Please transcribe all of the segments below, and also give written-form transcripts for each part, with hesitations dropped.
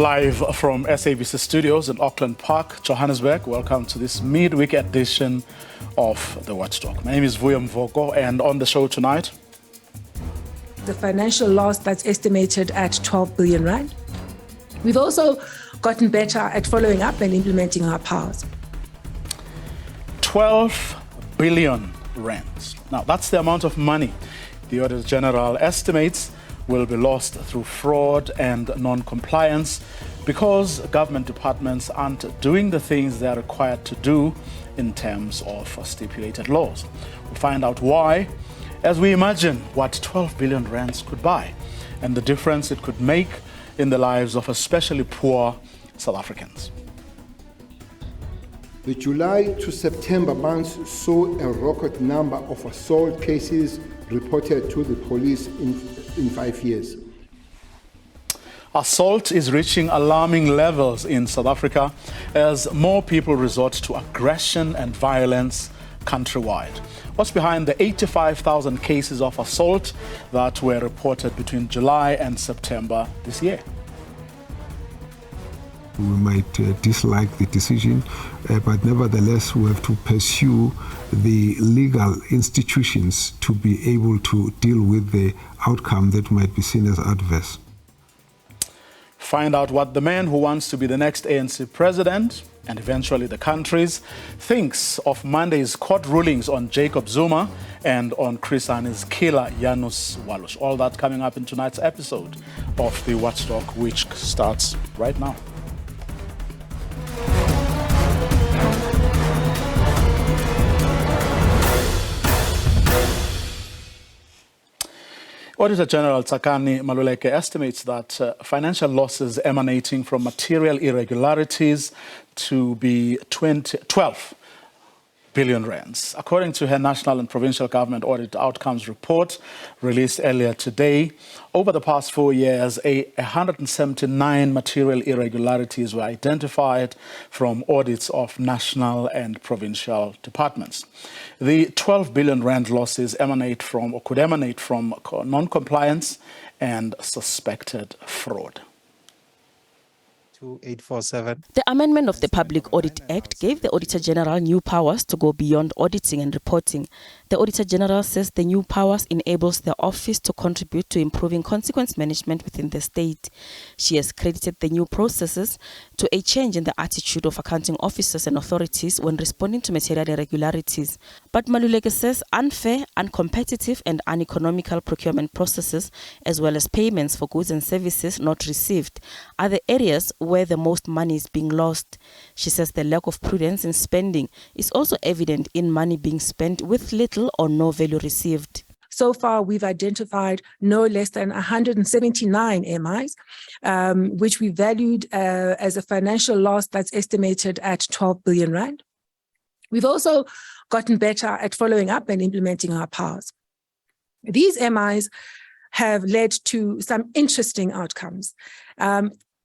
Live from SABC studios in Auckland Park, Johannesburg. Welcome to this midweek edition of the Watchdog. My name is Vuyo Mvoko, and on the show tonight, the financial loss that's estimated at 12 billion rand. We've also gotten better at following up and implementing our powers. 12 billion rands. Now, that's the amount of money the Auditor General estimates will be lost through fraud and non-compliance because government departments aren't doing the things they're required to do in terms of stipulated laws. We'll find out why as we imagine what 12 billion rands could buy and the difference it could make in the lives of especially poor South Africans. The July to September months saw a record number of assault cases reported to the police in 5 years. Assault is reaching alarming levels in South Africa as more people resort to aggression and violence countrywide. What's behind the 85,000 cases of assault that were reported between July and September this year? We might dislike the decision, but nevertheless we have to pursue the legal institutions to be able to deal with the outcome that might be seen as adverse. Find out what the man who wants to be the next ANC president and eventually the country's thinks of Monday's court rulings on Jacob Zuma and on Chris Hani's killer Janus Wallush. All that coming up in tonight's episode of the Watchdog, which starts right now. Auditor General Tsakani Maluleke estimates that financial losses emanating from material irregularities to be 12 billion rands. According to her national and provincial government audit outcomes report released earlier today, over the past 4 years, 179 material irregularities were identified from audits of national and provincial departments. The 12 billion rand losses emanate from or could emanate from non-compliance and suspected fraud. 2847. The amendment of the Public Audit Act gave the Auditor General new powers to go beyond auditing and reporting. The Auditor General says the new powers enables the office to contribute to improving consequence management within the state. She has credited the new processes to a change in the attitude of accounting officers and authorities when responding to material irregularities. But Maluleke says unfair, uncompetitive and uneconomical procurement processes, as well as payments for goods and services not received, are the areas where the most money is being lost. She says the lack of prudence in spending is also evident in money being spent with little or no value received. So far, we've identified no less than 179 MIs, which we valued as a financial loss that's estimated at 12 billion rand. We've also gotten better at following up and implementing our powers. These MIs have led to some interesting outcomes.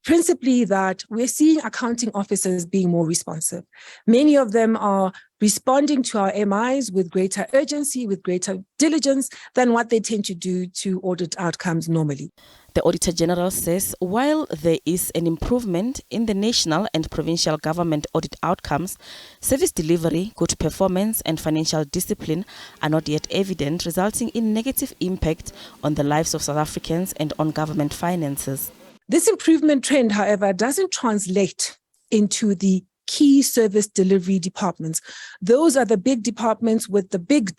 Principally that we're seeing accounting officers being more responsive. Many of them are responding to our MIs with greater urgency, with greater diligence than what they tend to do to audit outcomes normally. The Auditor General says while there is an improvement in the national and provincial government audit outcomes, service delivery, good performance and financial discipline are not yet evident, resulting in negative impact on the lives of South Africans and on government finances. This improvement trend, however, doesn't translate into the key service delivery departments. Those are the big departments with the big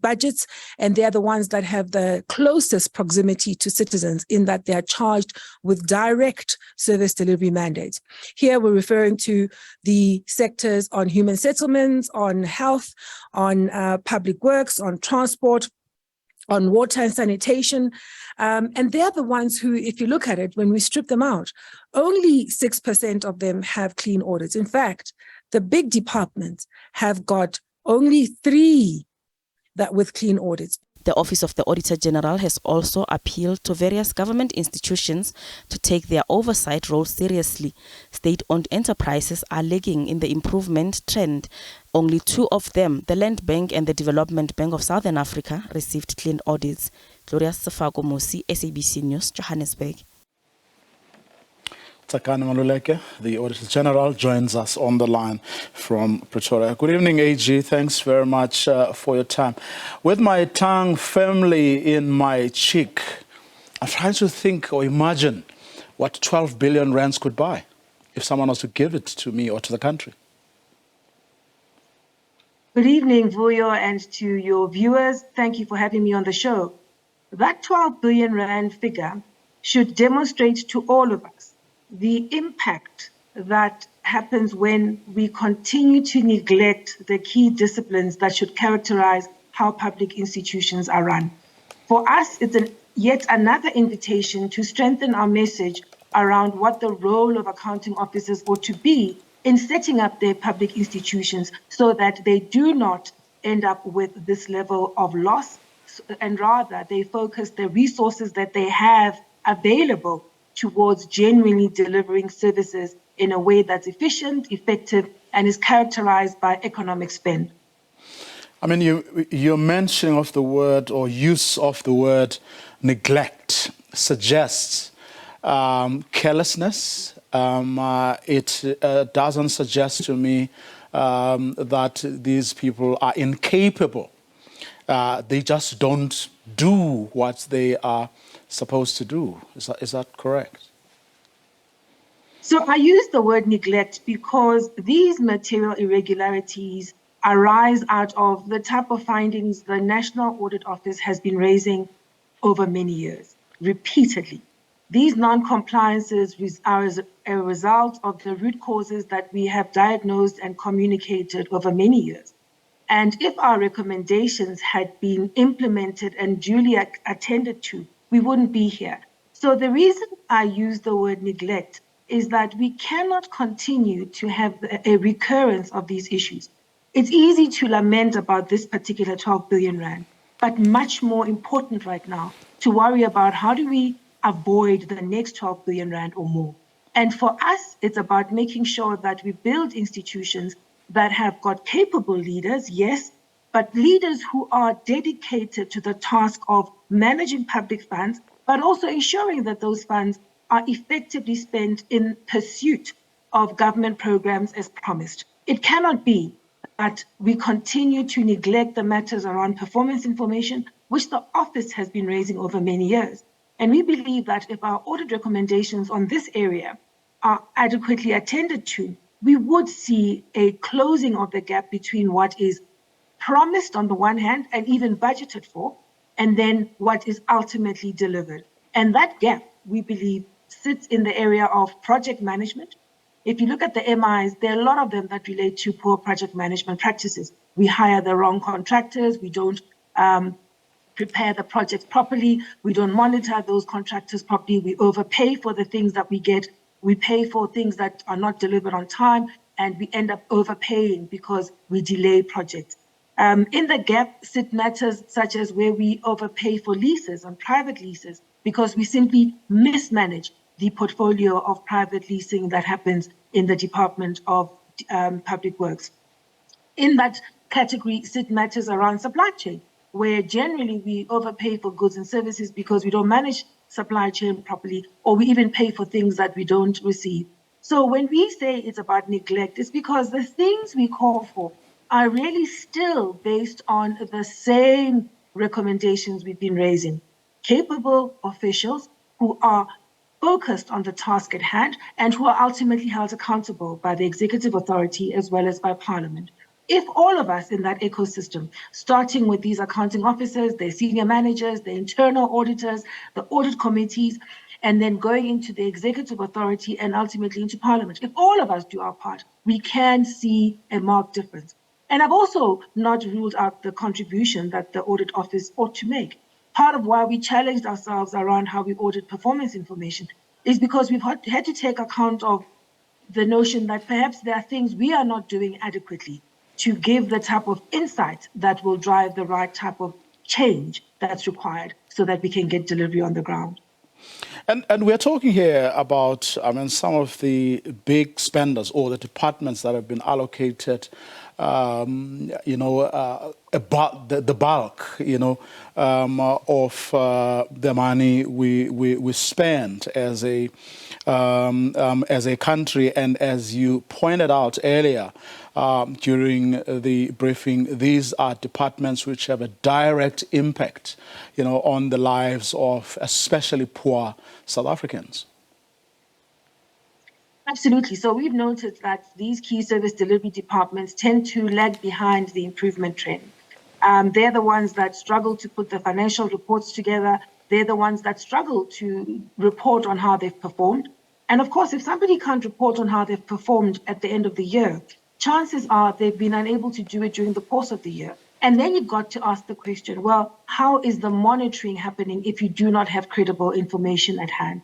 budgets, and they're the ones that have the closest proximity to citizens in that they are charged with direct service delivery mandates. Here we're referring to the sectors on human settlements, on health, on public works, on transport, on water and sanitation. And they're the ones who, if you look at it, when we strip them out, only 6% of them have clean audits. In fact, The big departments have got only 3 that with clean audits. The Office of the Auditor General has also appealed to various government institutions to take their oversight role seriously. State-owned enterprises are lagging in the improvement trend. Only 2 of them, the Land Bank and the Development Bank of Southern Africa, received clean audits. Gloria Sefako Mosi, SABC News, Johannesburg. Tsakani Maluleke, the Auditor General, joins us on the line from Pretoria. Good evening, AG. Thanks very much for your time. With my tongue firmly in my cheek, I'm trying to think or imagine what 12 billion rands could buy if someone was to give it to me or to the country. Good evening, Vuyo, and to your viewers. Thank you for having me on the show. That 12 billion rand figure should demonstrate to all of us the impact that happens when we continue to neglect the key disciplines that should characterize how public institutions are run. For us, it's yet another invitation to strengthen our message around what the role of accounting officers ought to be in setting up their public institutions so that they do not end up with this level of loss, and rather they focus the resources that they have available towards genuinely delivering services in a way that's efficient, effective, and is characterized by economic spend. I mean, your mention of the word or use of the word neglect suggests carelessness. It doesn't suggest to me that these people are incapable. They just don't do what they are supposed to do. Is that correct? So I use the word neglect because these material irregularities arise out of the type of findings the National Audit Office has been raising over many years, repeatedly. These non-compliances are a result of the root causes that we have diagnosed and communicated over many years. And if our recommendations had been implemented and duly attended to, we wouldn't be here. So the reason I use the word neglect is that we cannot continue to have a recurrence of these issues. It's easy to lament about this particular 12 billion rand, but much more important right now to worry about how do we avoid the next 12 billion rand or more. And for us, it's about making sure that we build institutions that have got capable leaders, yes, but leaders who are dedicated to the task of managing public funds, but also ensuring that those funds are effectively spent in pursuit of government programs as promised. It cannot be that we continue to neglect the matters around performance information, which the office has been raising over many years. And we believe that if our audit recommendations on this area are adequately attended to, we would see a closing of the gap between what is promised on the one hand and even budgeted for, and then what is ultimately delivered. And that gap, we believe, sits in the area of project management. If you look at the MIs, there are a lot of them that relate to poor project management practices. We hire the wrong contractors, we don't prepare the projects properly, we don't monitor those contractors properly, we overpay for the things that we get, we pay for things that are not delivered on time, and we end up overpaying because we delay projects. In the gap sit matters such as where we overpay for leases on private leases because we simply mismanage the portfolio of private leasing that happens in the Department of Public Works. In that category sit matters around supply chain, where generally we overpay for goods and services because we don't manage supply chain properly, or we even pay for things that we don't receive. So when we say it's about neglect, it's because the things we call for are really still based on the same recommendations we've been raising. Capable officials who are focused on the task at hand and who are ultimately held accountable by the executive authority as well as by Parliament. If all of us in that ecosystem, starting with these accounting officers, their senior managers, the internal auditors, the audit committees, and then going into the executive authority and ultimately into Parliament, if all of us do our part, we can see a marked difference. And I've also not ruled out the contribution that the audit office ought to make. Part of why we challenged ourselves around how we audit performance information is because we've had to take account of the notion that perhaps there are things we are not doing adequately to give the type of insight that will drive the right type of change that's required so that we can get delivery on the ground. And we're talking here about, I mean, some of the big spenders or the departments that have been allocated, you know, about the bulk, you know, of the money we spend as a country. And as you pointed out earlier during the briefing, these are departments which have a direct impact, you know, on the lives of especially poor South Africans. Absolutely. So we've noted that these key service delivery departments tend to lag behind the improvement trend. They're the ones that struggle to put the financial reports together. They're the ones that struggle to report on how they've performed. And of course, if somebody can't report on how they've performed at the end of the year, chances are they've been unable to do it during the course of the year. And then you've got to ask the question, well, how is the monitoring happening if you do not have credible information at hand?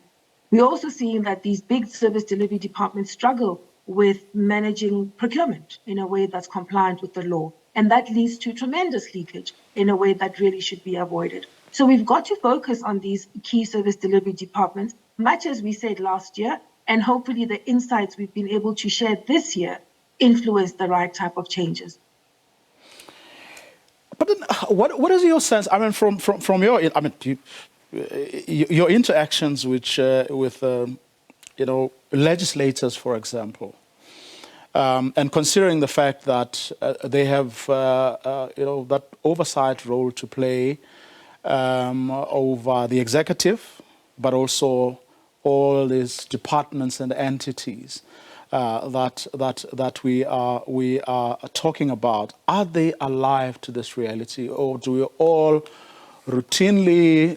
We're also seeing that these big service delivery departments struggle with managing procurement in a way that's compliant with the law. And that leads to tremendous leakage in a way that really should be avoided. So we've got to focus on these key service delivery departments, much as we said last year, and hopefully the insights we've been able to share this year influence the right type of changes. But then, what is your sense? I mean, from your, I mean, your interactions with you know, legislators, for example, and considering the fact that they have you know, that oversight role to play over the executive, but also all these departments and entities that we are talking about, are they alive to this reality, or do we all routinely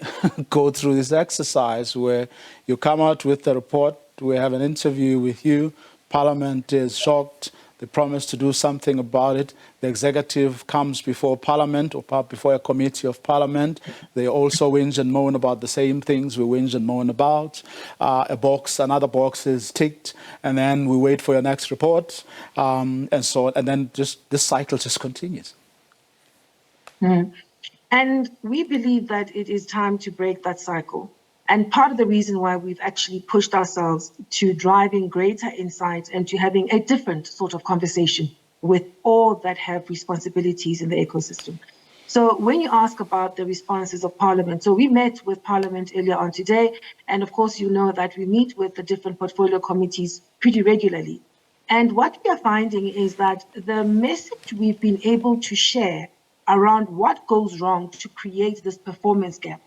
go through this exercise where you come out with the report, we have an interview with you, Parliament is shocked, they promise to do something about it, the executive comes before Parliament or before a committee of Parliament, they also whinge and moan about the same things we whinge and moan about, another box is ticked, and then we wait for your next report, and so on, and then just this cycle just continues. And we believe that it is time to break that cycle. And part of the reason why we've actually pushed ourselves to driving greater insight and to having a different sort of conversation with all that have responsibilities in the ecosystem. So when you ask about the responses of Parliament, so we met with Parliament earlier on today, and of course you know that we meet with the different portfolio committees pretty regularly. And what we are finding is that the message we've been able to share around what goes wrong to create this performance gap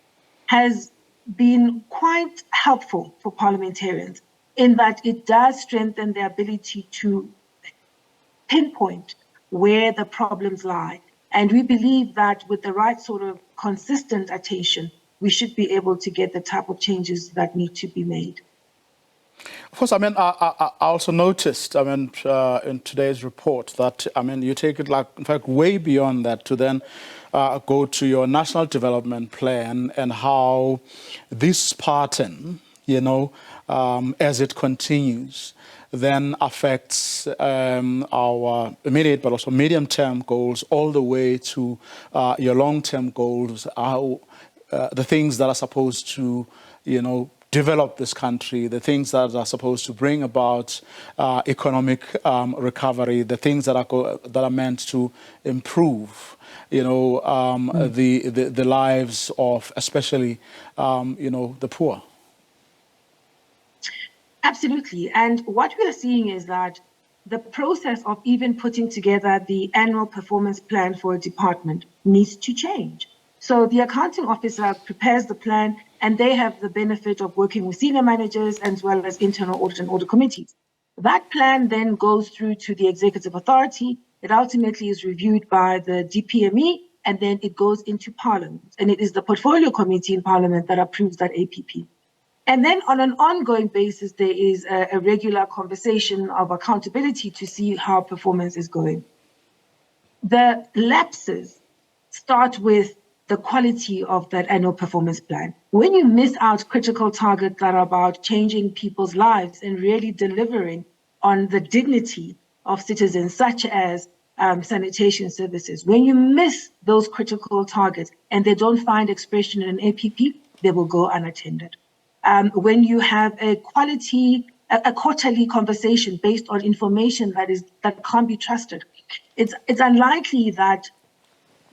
has been quite helpful for parliamentarians in that it does strengthen their ability to pinpoint where the problems lie. And we believe that with the right sort of consistent attention, we should be able to get the type of changes that need to be made. Of course, I mean, I also noticed, I mean, in today's report that, I mean, you take it like, in fact, way beyond that to then go to your national development plan and how this pattern, you know, as it continues, then affects our immediate but also medium-term goals all the way to your long-term goals, how the things that are supposed to, you know, develop this country, the things that are supposed to bring about economic recovery, the things that are meant to improve, you know, the lives of especially, you know, the poor. Absolutely. And what we are seeing is that the process of even putting together the annual performance plan for a department needs to change. So the accounting officer prepares the plan, and they have the benefit of working with senior managers as well as internal audit and audit committees. That plan then goes through to the executive authority. It ultimately is reviewed by the DPME, and then it goes into Parliament. And it is the portfolio committee in Parliament that approves that APP. And then on an ongoing basis, there is a regular conversation of accountability to see how performance is going. The lapses start with the quality of that annual performance plan. When you miss out critical targets that are about changing people's lives and really delivering on the dignity of citizens, such as sanitation services. When you miss those critical targets and they don't find expression in an APP, they will go unattended. When you have a quarterly conversation based on information that can't be trusted, it's unlikely that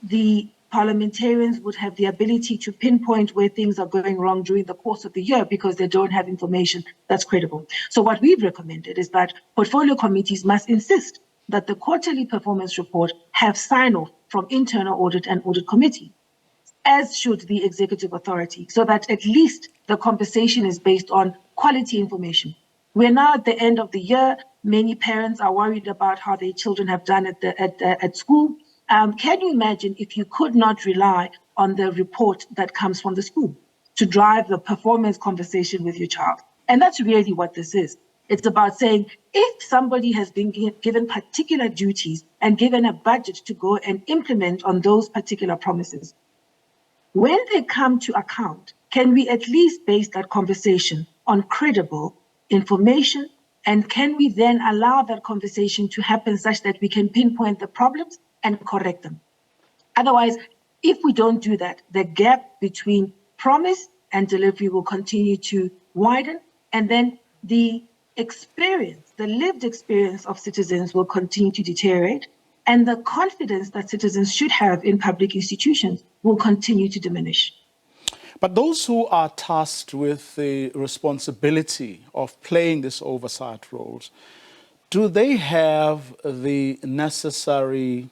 the parliamentarians would have the ability to pinpoint where things are going wrong during the course of the year because they don't have information that's credible. So what we've recommended is that portfolio committees must insist that the quarterly performance report have sign-off from internal audit and audit committee, as should the executive authority, so that at least the conversation is based on quality information. We're now at the end of the year. Many parents are worried about how their children have done at school. Can you imagine if you could not rely on the report that comes from the school to drive the performance conversation with your child? And that's really what this is. It's about saying, if somebody has been given particular duties and given a budget to go and implement on those particular promises, when they come to account, can we at least base that conversation on credible information? And can we then allow that conversation to happen such that we can pinpoint the problems and correct them? Otherwise, if we don't do that, the gap between promise and delivery will continue to widen, and then the lived experience of citizens will continue to deteriorate, and the confidence that citizens should have in public institutions will continue to diminish. But those who are tasked with the responsibility of playing these oversight roles, do they have the necessary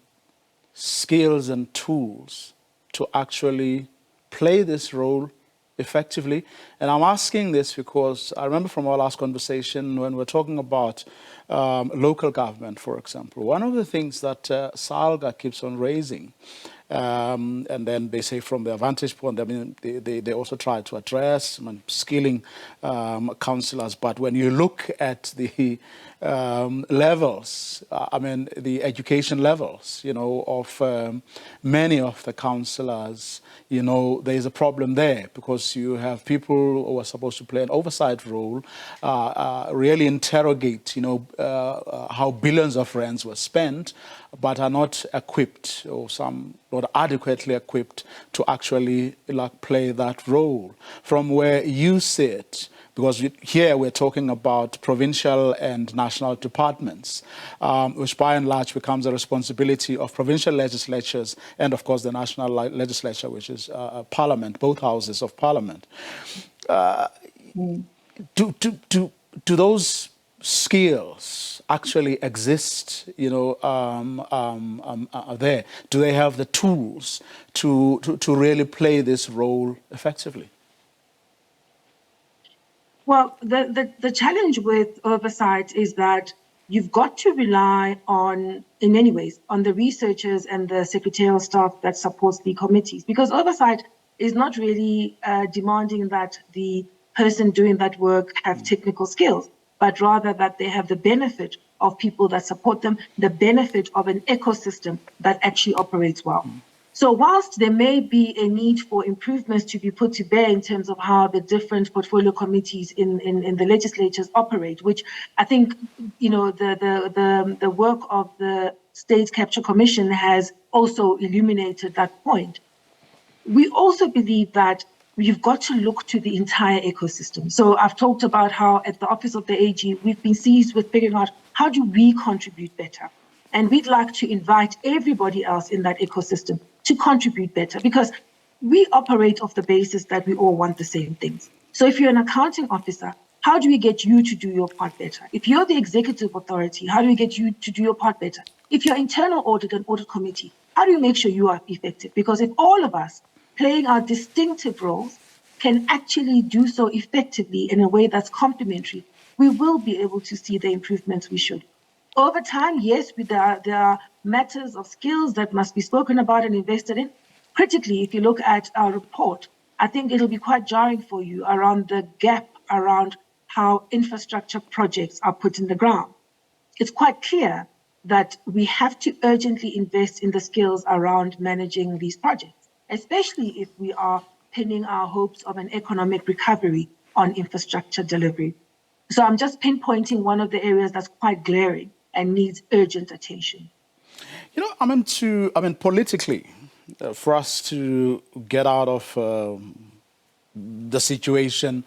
skills and tools to actually play this role effectively? And I'm asking this because I remember from our last conversation when we're talking about local government, for example, one of the things that SALGA keeps on raising, and then they say from their vantage point, I mean, they also try to address skilling councillors, but when you look at the levels, I mean, the education levels, of many of the councillors, there's a problem there because you have people who are supposed to play an oversight role, really interrogate, how billions of rands were spent, but are not equipped or some not adequately equipped to actually play that role. From where you sit, because here we're talking about provincial and national departments, which by and large becomes a responsibility of provincial legislatures and, of course, the national legislature, which is parliament, both houses of parliament. Do those skills actually exist, there? Do they have the tools to really play this role effectively? Well, the challenge with oversight is that you've got to rely on, in many ways, on the researchers and the secretarial staff that supports the committees, because oversight is not really demanding that the person doing that work have technical skills, but rather that they have the benefit of people that support them, the benefit of an ecosystem that actually operates well. So whilst there may be a need for improvements to be put to bear in terms of how the different portfolio committees in the legislatures operate, which I think, the work of the State Capture Commission has also illuminated that point. We also believe that you've got to look to the entire ecosystem. So I've talked about how at the Office of the AG, we've been seized with figuring out how do we contribute better? And we'd like to invite everybody else in that ecosystem to contribute better, because we operate off the basis that we all want the same things. So if you're an accounting officer, how do we get you to do your part better? If you're the executive authority, how do we get you to do your part better? If you're internal audit and audit committee, how do you make sure you are effective? Because if all of us playing our distinctive roles can actually do so effectively in a way that's complementary, we will be able to see the improvements we should. Over time, yes, there are matters of skills that must be spoken about and invested in. Critically, if you look at our report, I think it'll be quite jarring for you around the gap around how infrastructure projects are put in the ground. It's quite clear that we have to urgently invest in the skills around managing these projects, especially if we are pinning our hopes of an economic recovery on infrastructure delivery. So I'm just pinpointing one of the areas that's quite glaring and needs urgent attention. You know, politically, for us to get out of the situation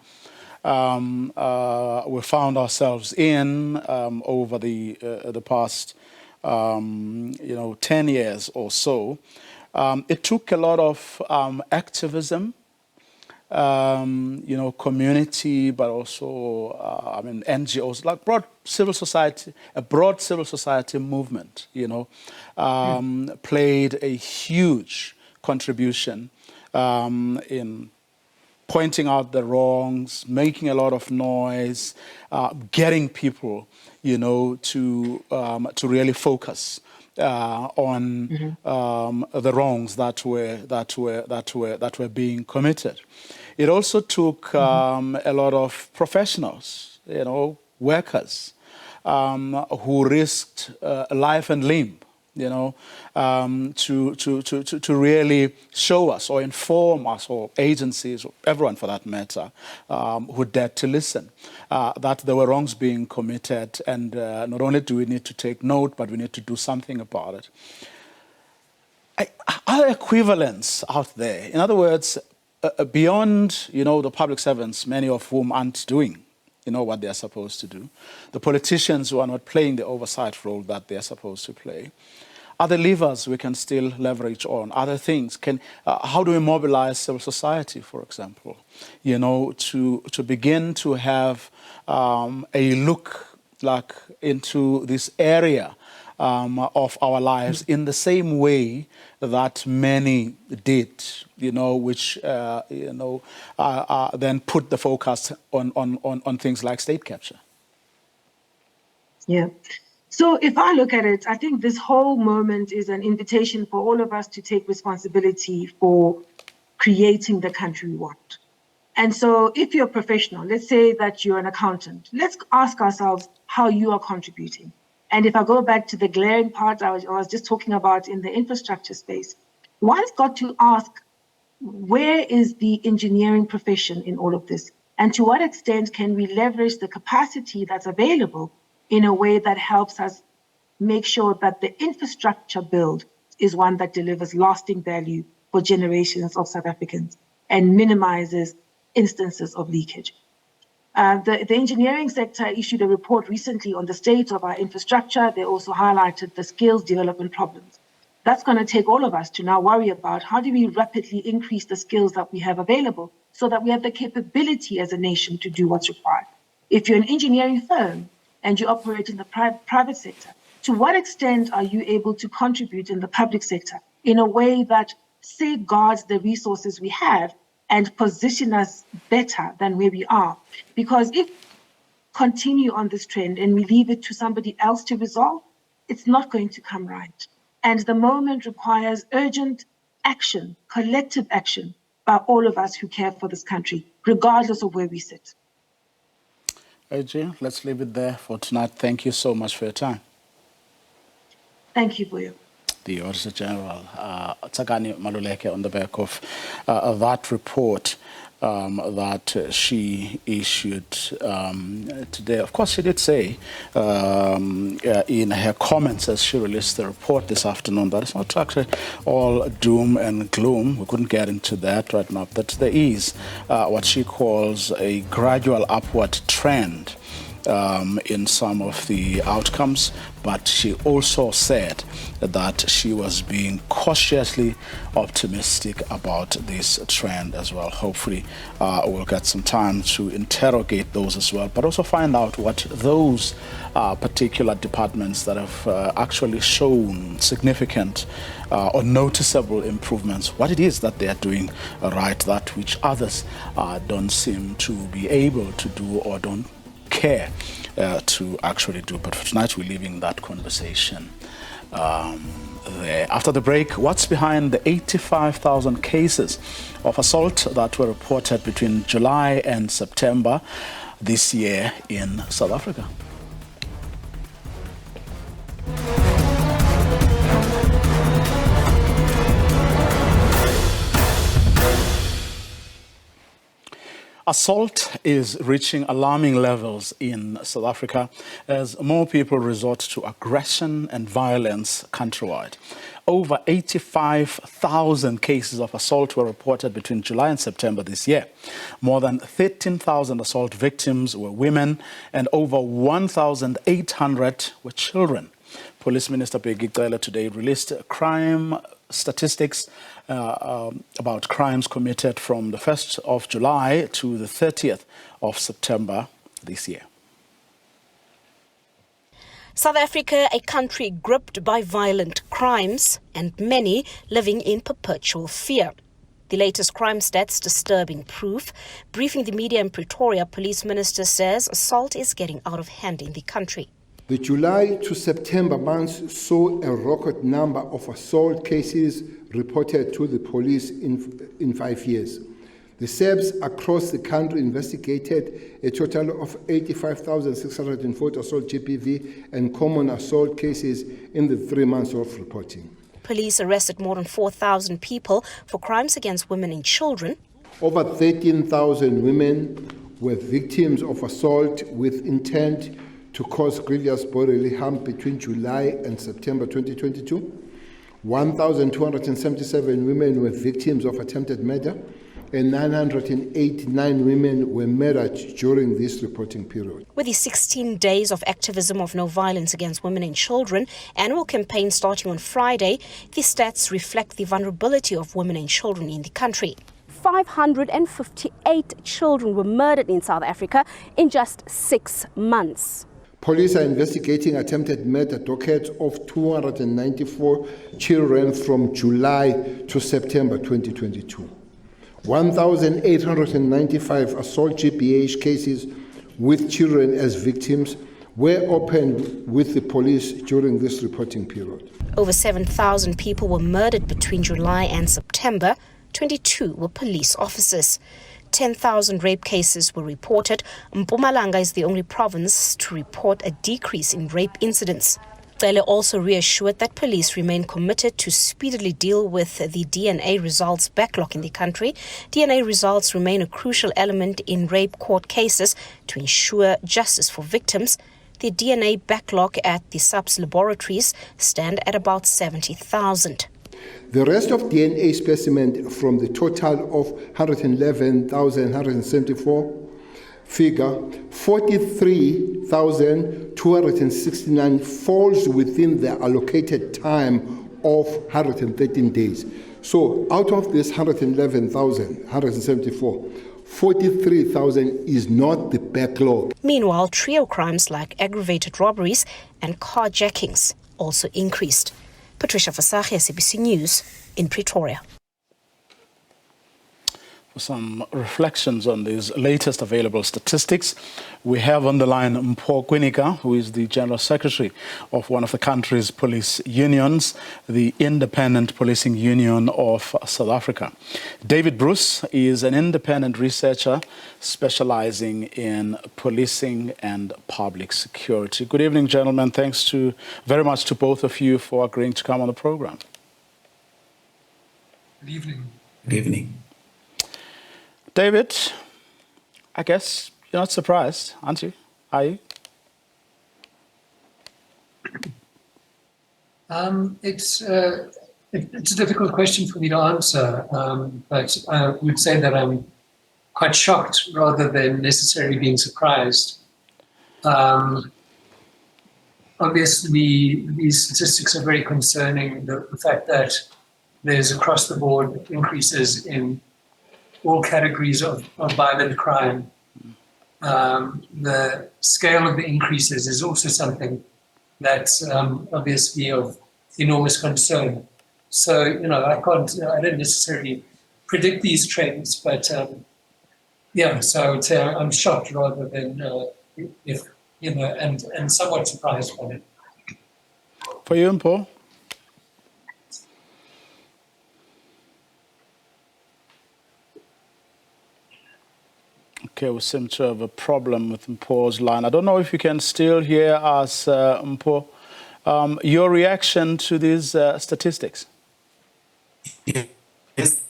we found ourselves in over the past 10 years or so, it took a lot of activism, community, but also NGOs, like broad civil society movement, played a huge contribution in pointing out the wrongs, making a lot of noise, getting people, to really focus on the wrongs that were being committed. It also took a lot of professionals, workers who risked life and limb, to really show us or inform us, or agencies, or everyone for that matter, who dared to listen, that there were wrongs being committed, and not only do we need to take note, but we need to do something about it. Are there equivalents out there? In other words, beyond, the public servants, many of whom aren't doing what they're supposed to do, the politicians who are not playing the oversight role that they're supposed to play, other levers we can still leverage on, other things. How do we mobilize civil society, for example, to begin to have a look into this area of our lives in the same way that many did, which then put the focus on things like state capture. Yeah. So if I look at it, I think this whole moment is an invitation for all of us to take responsibility for creating the country we want. And so if you're a professional, let's say that you're an accountant, let's ask ourselves how you are contributing. And if I go back to the glaring part I was just talking about in the infrastructure space, one's got to ask, where is the engineering profession in all of this? And to what extent can we leverage the capacity that's available in a way that helps us make sure that the infrastructure build is one that delivers lasting value for generations of South Africans and minimizes instances of leakage. The engineering sector issued a report recently on the state of our infrastructure. They also highlighted the skills development problems. That's going to take all of us to now worry about how do we rapidly increase the skills that we have available so that we have the capability as a nation to do what's required. If you're an engineering firm and you operate in the private sector, to what extent are you able to contribute in the public sector in a way that safeguards the resources we have and position us better than where we are? Because if we continue on this trend and we leave it to somebody else to resolve, it's not going to come right. And the moment requires urgent action, collective action by all of us who care for this country, regardless of where we sit. AJ, let's leave it there for tonight. Thank you so much for your time. Thank you, Boyo. The Auditor General, Tsakani Maluleke, on the back of that report that she issued today. Of course, she did say in her comments as she released the report this afternoon that it's not actually all doom and gloom. We couldn't get into that right now, but there is what she calls a gradual upward trend in some of the outcomes, but she also said that she was being cautiously optimistic about this trend as well. Hopefully we'll get some time to interrogate those as well, but also find out what those particular departments that have actually shown significant or noticeable improvements, what it is that they are doing right, that which others don't seem to be able to do or don't care to actually do. But for tonight, we're leaving that conversation there. After the break, what's behind the 85,000 cases of assault that were reported between July and September this year in South Africa? Assault is reaching alarming levels in South Africa as more people resort to aggression and violence countrywide. Over 85,000 cases of assault were reported between July and September this year. More than 13,000 assault victims were women and over 1,800 were children. Police Minister Bheki Cele today released crime statistics about crimes committed from the 1st of July to the 30th of September this year. South Africa, a country gripped by violent crimes and many living in perpetual fear. The latest crime stats disturbing proof. Briefing the media in Pretoria, Police Minister says assault is getting out of hand in the country. The July to September months saw a record number of assault cases reported to the police in 5 years. The SABC across the country investigated a total of 85,640 assault GBV and common assault cases in the 3 months of reporting. Police arrested more than 4,000 people for crimes against women and children. Over 13,000 women were victims of assault with intent to cause grievous bodily harm between July and September 2022. 1,277 women were victims of attempted murder, and 989 women were murdered during this reporting period. With the 16 days of activism of no violence against women and children, annual campaign starting on Friday, the stats reflect the vulnerability of women and children in the country. 558 children were murdered in South Africa in just 6 months. Police are investigating attempted murder dockets of 294 children from July to September 2022. 1,895 assault GBH cases with children as victims were opened with the police during this reporting period. Over 7,000 people were murdered between July and September. 22 were police officers. 10,000 rape cases were reported. Mpumalanga is the only province to report a decrease in rape incidents. Cele also reassured that police remain committed to speedily deal with the DNA results backlog in the country. DNA results remain a crucial element in rape court cases to ensure justice for victims. The DNA backlog at the SABC laboratories stand at about 70,000. The rest of DNA specimen from the total of 111,174 figure, 43,269 falls within the allocated time of 113 days. So out of this 111,174, 43,000 is not the backlog. Meanwhile, trio crimes like aggravated robberies and carjackings also increased. Patricia Fasachi, SABC News in Pretoria. For some reflections on these latest available statistics, we have on the line Mpho Kwinika, who is the General Secretary of one of the country's police unions, the Independent Policing Union of South Africa. David Bruce is an independent researcher specializing in policing and public security. Good evening, gentlemen. Thanks very much to both of you for agreeing to come on the program. Good evening. Good evening. David, I guess you're not surprised, aren't you? Are you? It's a difficult question for me to answer, but I would say that I'm quite shocked rather than necessarily being surprised. Obviously, these statistics are very concerning. The fact that there's across the board increases in all categories of violent crime. The scale of the increases is also something that's obviously of enormous concern. So, I don't necessarily predict these trends, but so I would say I'm shocked rather than, and somewhat surprised by it. For you, Mpho? Okay, we seem to have a problem with Mpho's line. I don't know if you can still hear us, Mpho. Your reaction to these statistics? Yes.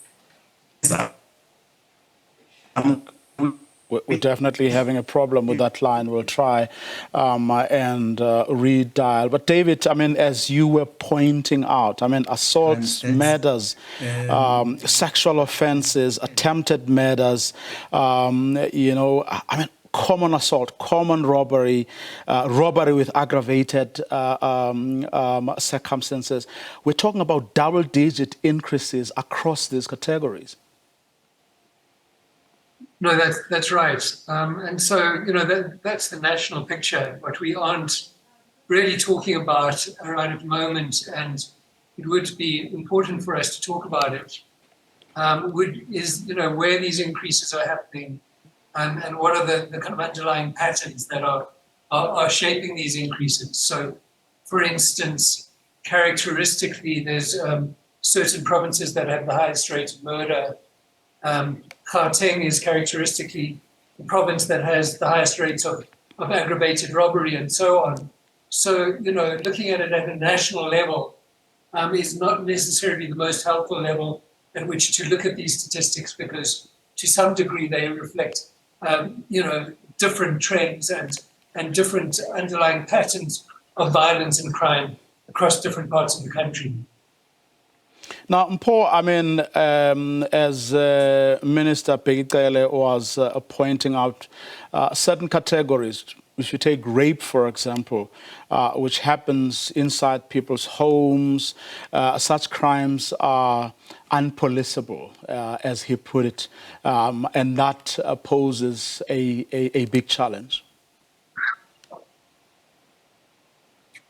We're definitely having a problem with that line. We'll try and redial. But David, I mean, as you were pointing out, I mean, assaults, murders, sexual offences, attempted murders, you know, I mean, common assault, common robbery, robbery with aggravated circumstances. We're talking about double-digit increases across these categories. No, that's right. And so, you know, that's the national picture. What we aren't really talking about right at the moment, and it would be important for us to talk about it, is, you know, where these increases are happening and what are the kind of underlying patterns that are shaping these increases. So, for instance, characteristically, there's certain provinces that have the highest rate of murder. Gauteng is characteristically the province that has the highest rates of aggravated robbery and so on. So, you know, looking at it at a national level is not necessarily the most helpful level at which to look at these statistics, because to some degree they reflect, you know, different trends and different underlying patterns of violence and crime across different parts of the country. Now, Mpho, I mean, as Minister Pegitele was pointing out, certain categories, if you take rape, for example, which happens inside people's homes, such crimes are unpoliceable, as he put it, and that poses a big challenge.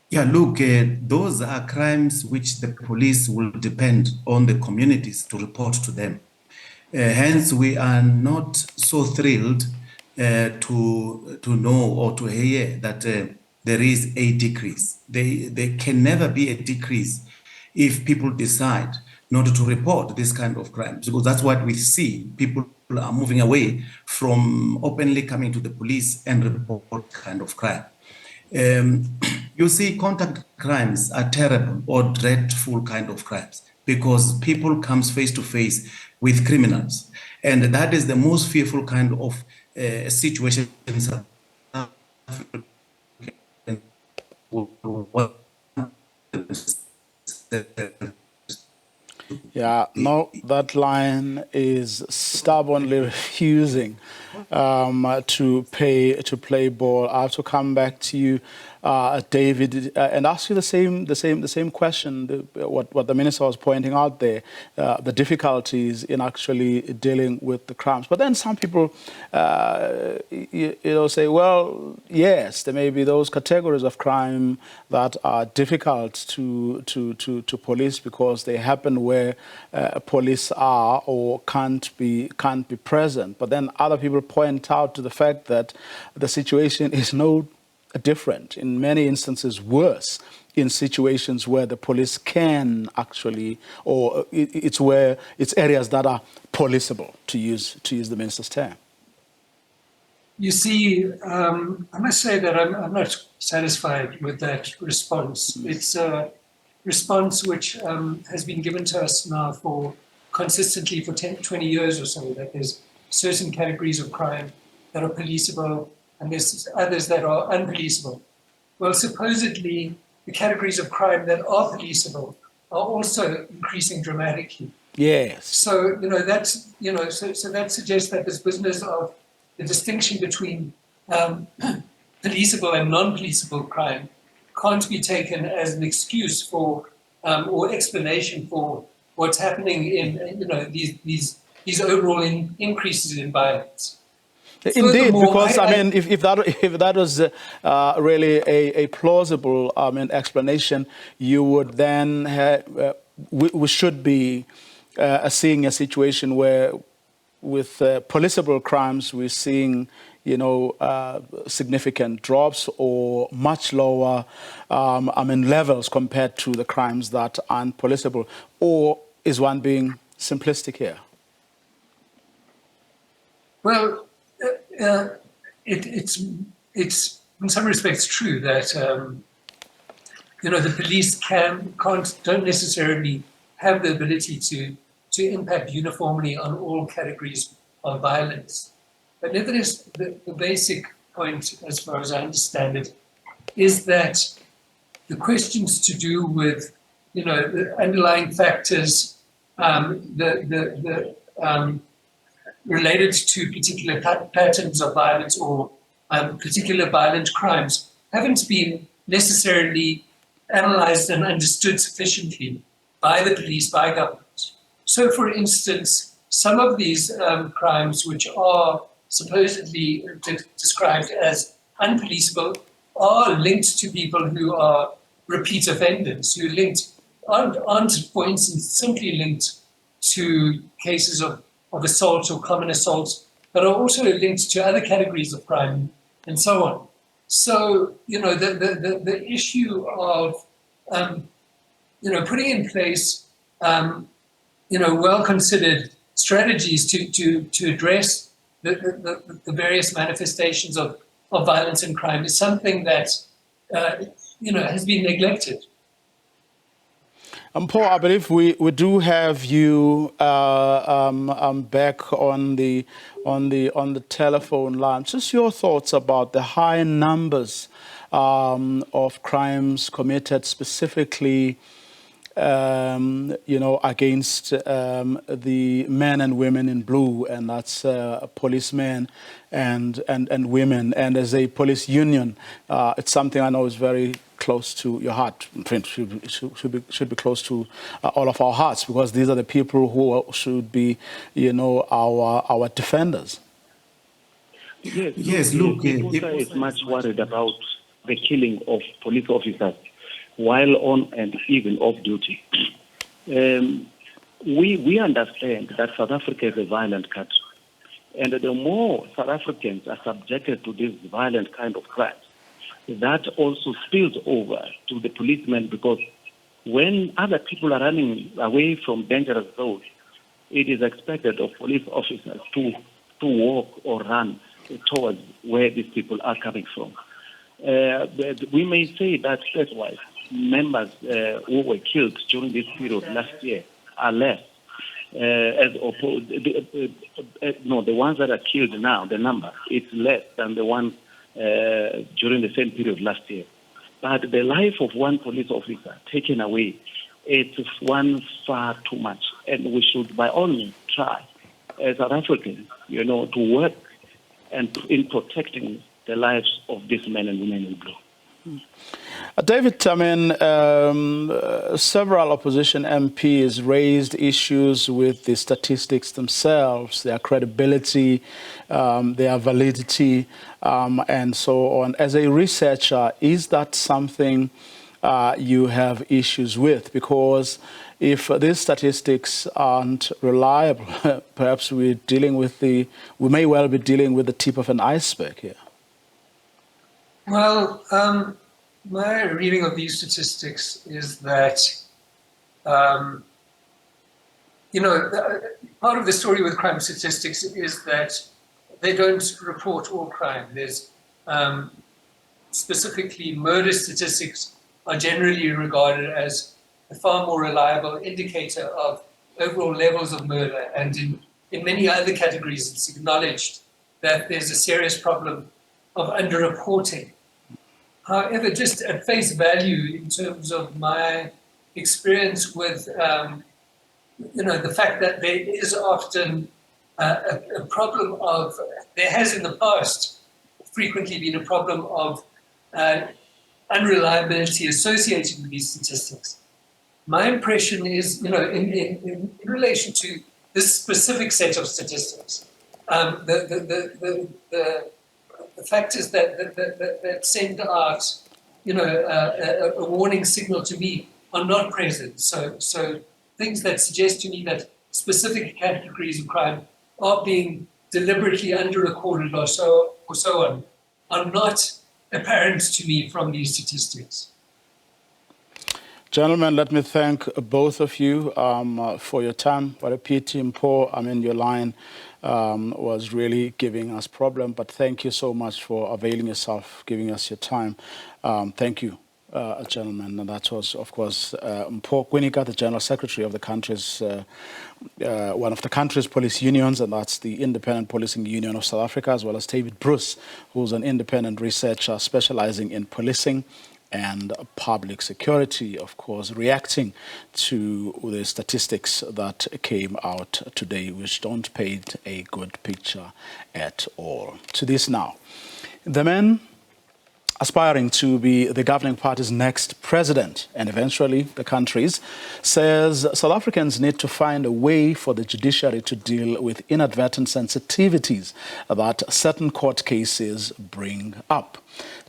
Yeah, look, those are crimes which the police will depend on the communities to report to them. Hence, we are not so thrilled to know or to hear that there is a decrease. There can never be a decrease if people decide not to report this kind of crimes, because that's what we see. People are moving away from openly coming to the police and report kind of crime. You see, contact crimes are terrible or dreadful kind of crimes because people come face to face with criminals. And that is the most fearful kind of situation in South Africa. Yeah, no, that line is stubbornly refusing to play ball. I have to come back to you, David, and ask you the same question. What the minister was pointing out there, the difficulties in actually dealing with the crimes. But then some people, you know, say, well, yes, there may be those categories of crime that are difficult to police because they happen where police are or can't be present. But then other people point out to the fact that the situation is no different, in many instances worse, in situations where the police can actually, or it's areas that are policeable, to use the minister's term. You see, I must say that I'm not satisfied with that response. It's a response which has been given to us now consistently for 10, 20 years or so, that there's certain categories of crime that are policeable and there's others that are unpoliceable. Well, supposedly the categories of crime that are policeable are also increasing dramatically. Yes. So, so that suggests that this business of the distinction between policeable and non-policeable crime can't be taken as an excuse for or explanation for what's happening in these overall increases in violence. Indeed, because I mean, if that was really a plausible explanation, you would then we should be seeing a situation where, with policeable crimes, we're seeing significant drops or much lower levels compared to the crimes that aren't policeable. Or is one being simplistic here? Well, it's in some respects true that the police don't necessarily have the ability to impact uniformly on all categories of violence. But nevertheless, the basic point, as far as I understand it, is that the questions to do with, the underlying factors, related to particular patterns of violence or particular violent crimes haven't been necessarily analyzed and understood sufficiently by the police, by government. So, for instance, some of these crimes, which are supposedly described as unpoliceable, are linked to people who are repeat offenders, who aren't, for instance, simply linked to cases of assault or common assault, but are also linked to other categories of crime and so on. So, the issue of, putting in place, well-considered strategies to address the various manifestations of violence and crime is something that, has been neglected. Paul, I believe we do have you back on the telephone line. Just your thoughts about the high numbers of crimes committed specifically, against the men and women in blue, and that's policemen and women. And as a police union, it's something I know is very close to your heart. Should be close to all of our hearts, because these are the people who should be, our defenders. Yes. Look, people is much worried about the killing of police officers while on and even off duty. We understand that South Africa is a violent country, and the more South Africans are subjected to this violent kind of crimes, that also spills over to the policemen, because when other people are running away from dangerous roads, it is expected of police officers to walk or run towards where these people are coming from. We may say that state-wise, members who were killed during this period last year are less. The ones that are killed now, the number, it's less than the ones during the same period last year. But the life of one police officer taken away, it's one far too much. And we should, by all means, try, as South Africans, to work and in protecting the lives of these men and women in blue. David, several opposition MPs raised issues with the statistics themselves, their credibility, their validity, and so on. As a researcher, is that something you have issues with? Because if these statistics aren't reliable, perhaps we may well be dealing with the tip of an iceberg here. Well, my reading of these statistics is that, part of the story with crime statistics is that they don't report all crime. There's specifically murder statistics are generally regarded as a far more reliable indicator of overall levels of murder. And in many other categories, it's acknowledged that there's a serious problem of underreporting. However, just at face value, in terms of my experience with, the fact that there is often a problem of, there has in the past frequently been a problem of unreliability associated with these statistics. My impression is, in relation to this specific set of statistics, the factors that send out, a warning signal to me are not present. So things that suggest to me that specific categories of crime are being deliberately underrecorded or so on are not apparent to me from these statistics. Gentlemen, let me thank both of you for your time. What a pity, Paul. Your line was really giving us problem, but thank you so much for availing yourself, giving us your time. Thank you. Gentlemen, and that was, of course, Mpho Kwinika, the General Secretary of the country's, one of the country's police unions, and that's the Independent Policing Union of South Africa, as well as David Bruce, who's an independent researcher specializing in policing and public security, of course, reacting to the statistics that came out today, which don't paint a good picture at all. To this now, the men aspiring to be the governing party's next president and eventually the country's, says South Africans need to find a way for the judiciary to deal with inadvertent sensitivities that certain court cases bring up.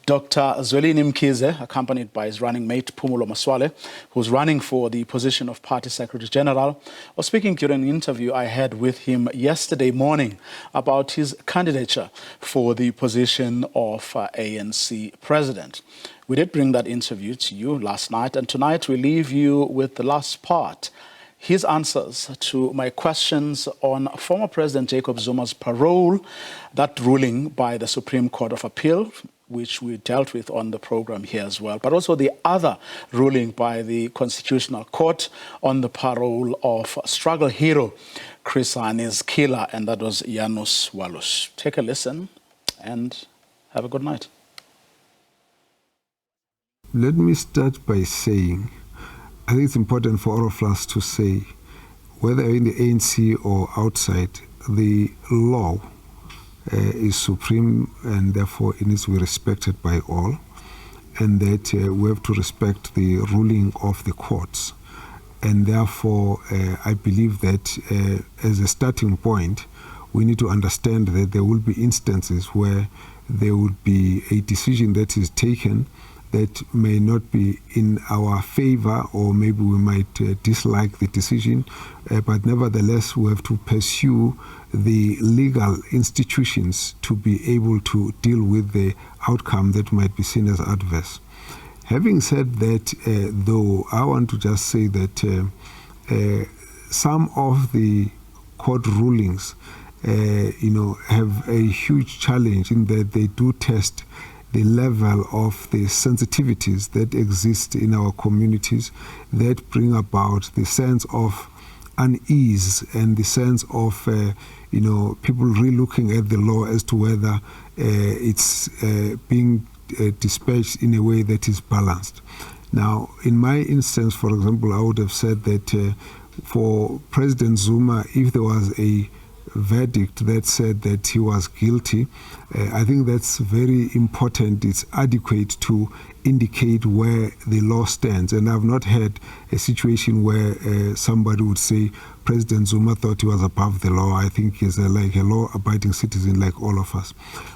Dr. Zwelini Mkhize, accompanied by his running mate Phumulo Masualle, who's running for the position of Party Secretary General, was speaking during an interview I had with him yesterday morning about his candidature for the position of ANC President. We did bring that interview to you last night, and tonight we leave you with the last part. His answers to my questions on former President Jacob Zuma's parole, that ruling by the Supreme Court of Appeal, which we dealt with on the program here as well, but also the other ruling by the Constitutional Court on the parole of struggle hero Chris Hane's killer, and that was Janus Walus. Take a listen and have a good night. Let me start by saying, I think it's important for all of us to say, whether in the ANC or outside, the law is supreme, and therefore it needs to be respected by all, and that we have to respect the ruling of the courts. And therefore, I believe that as a starting point, we need to understand that there will be instances where there would be a decision that is taken that may not be in our favor, or maybe we might dislike the decision, but nevertheless we have to pursue the legal institutions to be able to deal with the outcome that might be seen as adverse. Having said that, though, I want to just say that some of the court rulings have a huge challenge in that they do test the level of the sensitivities that exist in our communities that bring about the sense of unease and the sense of people re-looking at the law as to whether it's being dispatched in a way that is balanced. Now, in my instance, for example, I would have said that for President Zuma, if there was a verdict that said that he was guilty, I think that's very important. It's adequate to indicate where the law stands. And I've not had a situation where somebody would say President Zuma thought he was above the law. I think he's like a law-abiding citizen like all of us.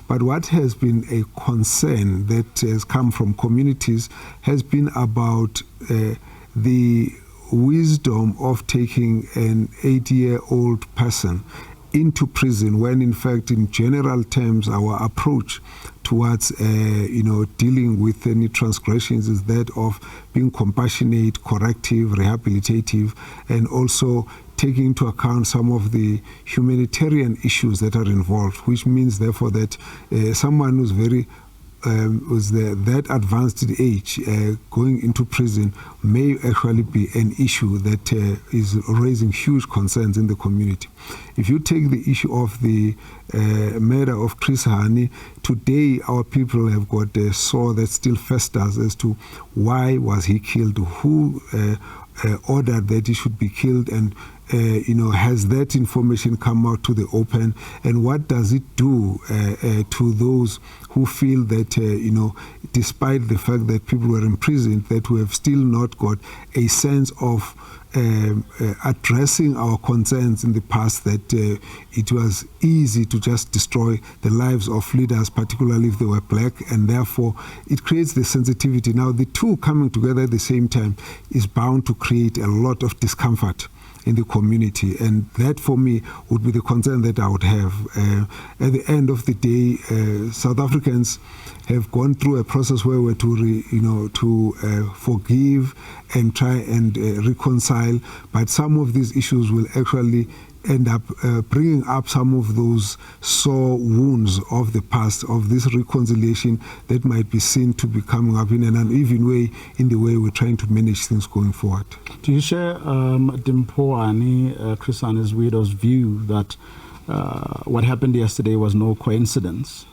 But what has been a concern that has come from communities has been about the wisdom of taking an 80-year-old person into prison, when in fact, in general terms, our approach towards dealing with any transgressions is that of being compassionate, corrective, rehabilitative, and also taking into account some of the humanitarian issues that are involved, which means therefore that someone who's very was that advanced age going into prison may actually be an issue that is raising huge concerns in the community. If you take the issue of the murder of Chris Hani, today our people have got a sore that still festers as to why was he killed, who ordered that he should be killed, and has that information come out to the open, and what does it do to those who feel that, despite the fact that people were imprisoned, that we have still not got a sense of addressing our concerns in the past, that it was easy to just destroy the lives of leaders, particularly if they were black, and therefore it creates the sensitivity. Now, the two coming together at the same time is bound to create a lot of discomfort in the community, and that for me would be the concern that I would have. At the end of the day, South Africans have gone through a process where we're to forgive and try and reconcile, but some of these issues will actually end up bringing up some of those sore wounds of the past, of this reconciliation that might be seen to be coming up in an uneven way in the way we're trying to manage things going forward. Do you share Dimpoani, Chris Ani's widow's view that what happened yesterday was no coincidence,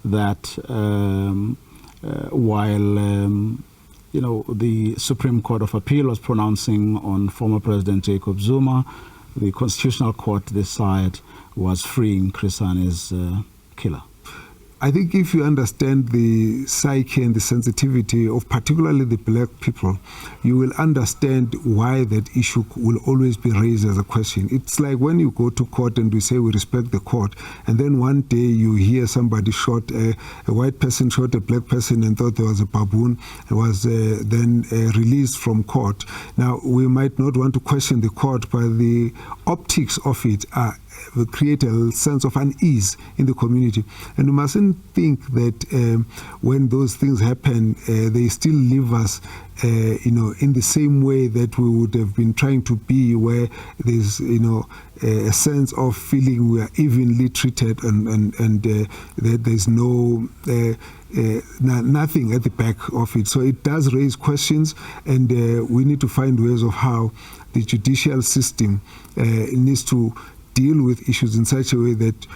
that while the Supreme Court of Appeal was pronouncing on former President Jacob Zuma, the Constitutional Court this side was freeing Chris Ani's killer? I think if you understand the psyche and the sensitivity of particularly the black people, you will understand why that issue will always be raised as a question. It's like when you go to court and we say we respect the court, and then one day you hear somebody shot, a white person shot a black person and thought there was a baboon, and was then released from court. Now, we might not want to question the court, but the optics of it will create a sense of unease in the community. And we mustn't think that when those things happen, they still leave us in the same way that we would have been trying to be, where there's a sense of feeling we are evenly treated and that there's nothing at the back of it. So it does raise questions, and we need to find ways of how the judicial system needs to deal with issues in such a way that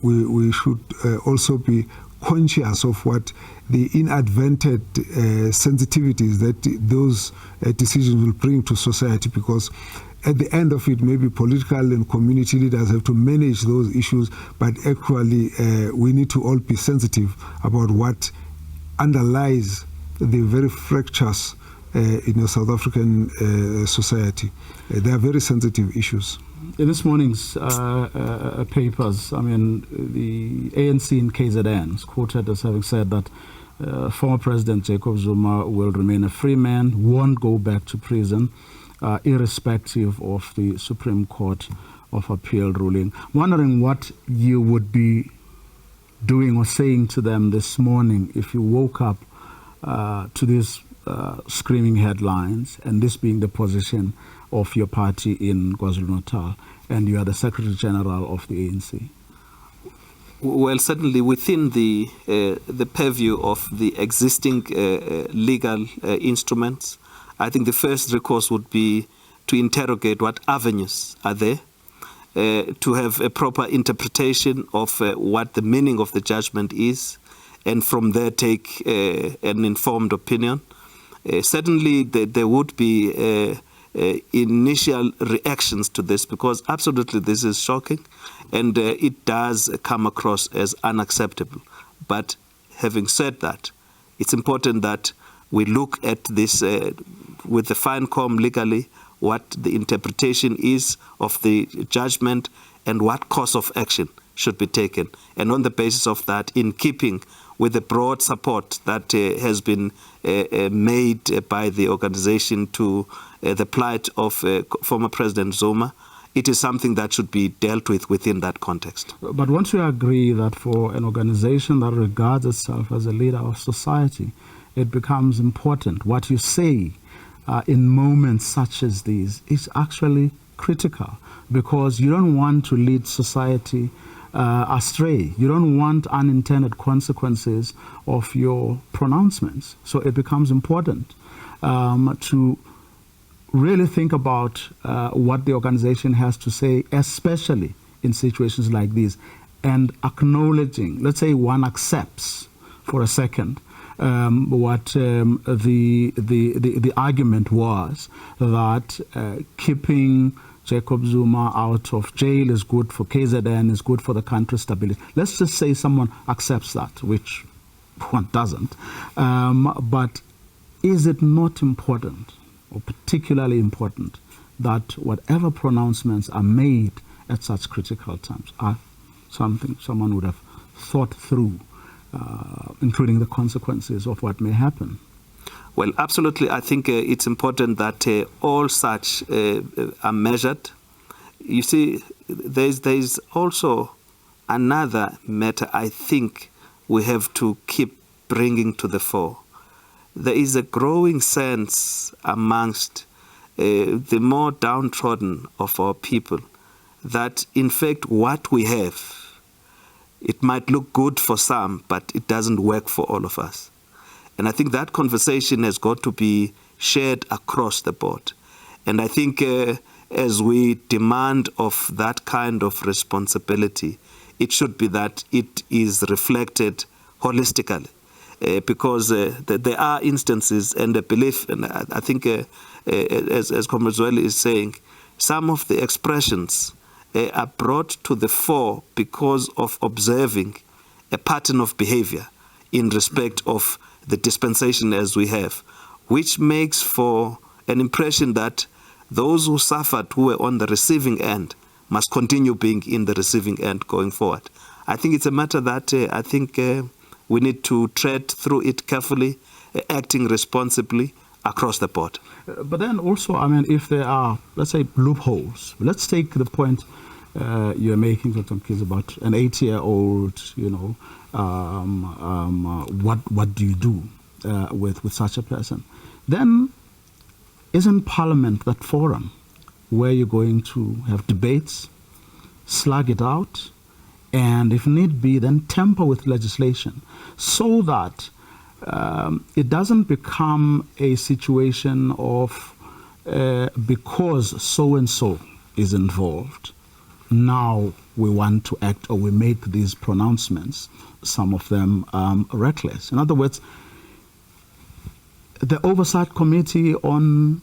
we should also be conscious of what the inadvertent sensitivities that those decisions will bring to society, because at the end of it, maybe political and community leaders have to manage those issues, but actually we need to all be sensitive about what underlies the very fractures in South African society. They are very sensitive issues. In this morning's papers, the ANC in KZN is quoted as having said that former President Jacob Zuma will remain a free man, won't go back to prison, irrespective of the Supreme Court of Appeal ruling. Wondering what you would be doing or saying to them this morning if you woke up to these screaming headlines, and this being the position of your party in KwaZulu-Natal, and you are the Secretary General of the ANC. Well, certainly within the purview of the existing legal instruments, I think the first recourse would be to interrogate what avenues are there, to have a proper interpretation of what the meaning of the judgment is, and from there take an informed opinion. Certainly there would be initial reactions to this, because absolutely this is shocking and it does come across as unacceptable. But having said that, it's important that we look at this with the fine comb legally, what the interpretation is of the judgment and what course of action should be taken. And on the basis of that, in keeping with the broad support that has been made by the organization to the plight of former President Zuma, it is something that should be dealt with within that context. But won't you agree that for an organization that regards itself as a leader of society, it becomes important what you say in moments such as these is actually critical, because you don't want to lead society astray. You don't want unintended consequences of your pronouncements. So it becomes important to really think about what the organization has to say, especially in situations like these, and acknowledging, let's say one accepts for a second what the argument was, that keeping Jacob Zuma out of jail is good for KZN, is good for the country's stability. Let's just say someone accepts that, which one doesn't. But is it not important, or particularly important, that whatever pronouncements are made at such critical times are something someone would have thought through, including the consequences of what may happen? Well, absolutely. I think it's important that all such are measured. You see, there's also another matter I think we have to keep bringing to the fore. There is a growing sense amongst the more downtrodden of our people that, in fact, what we have, it might look good for some, but it doesn't work for all of us. And I think that conversation has got to be shared across the board. And I think as we demand of that kind of responsibility, it should be that it is reflected holistically. Because there are instances and a belief, and I think as Comrade Zweli is saying, some of the expressions are brought to the fore because of observing a pattern of behavior in respect of the dispensation as we have, which makes for an impression that those who suffered, who were on the receiving end, must continue being in the receiving end going forward. I think it's a matter that I think we need to tread through it carefully, acting responsibly across the board. But then also, I mean, if there are, let's say, loopholes, let's take the point you're making, Dr. Mkhize, about an 80-year-old, what do you do with such a person? Then isn't Parliament that forum where you're going to have debates, slug it out, and if need be, then temper with legislation so that it doesn't become a situation of because so-and-so is involved, now we want to act or we make these pronouncements, some of them reckless. In other words, the Oversight Committee on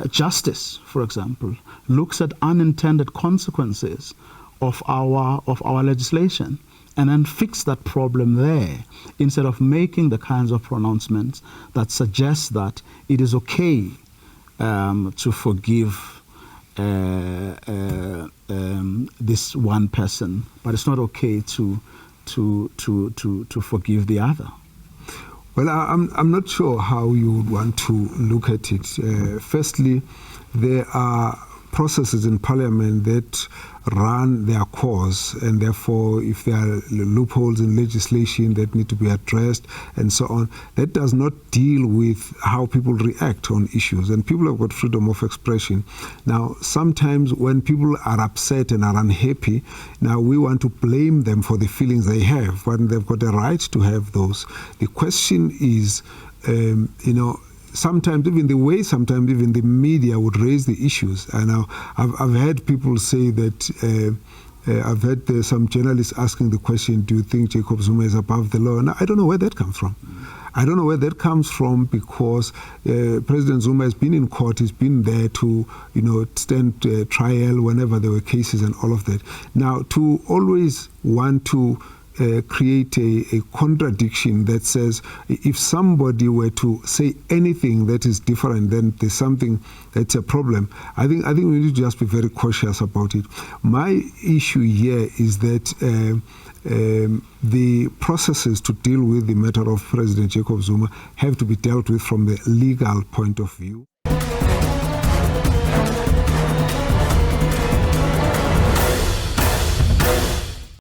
Justice, for example, looks at unintended consequences of our legislation and then fix that problem there instead of making the kinds of pronouncements that suggest that it is okay to forgive this one person, but it's not okay to forgive the other. Well, I'm not sure how you would want to look at it. Firstly, there are processes in Parliament that run their course, and therefore if there are loopholes in legislation that need to be addressed and so on, that does not deal with how people react on issues, and people have got freedom of expression. Now, sometimes when people are upset and are unhappy, now we want to blame them for the feelings they have, but they've got a right to have those. The question is, sometimes even the media would raise the issues. And I've heard people say that, I've heard some journalists asking the question, do you think Jacob Zuma is above the law? And I don't know where that comes from. I don't know where that comes from because President Zuma has been in court, he's been there to, stand trial whenever there were cases and all of that. Now, to always want to create a contradiction that says if somebody were to say anything that is different, then there's something that's a problem. I think we need to just be very cautious about it. My issue here is that the processes to deal with the matter of President Jacob Zuma have to be dealt with from the legal point of view.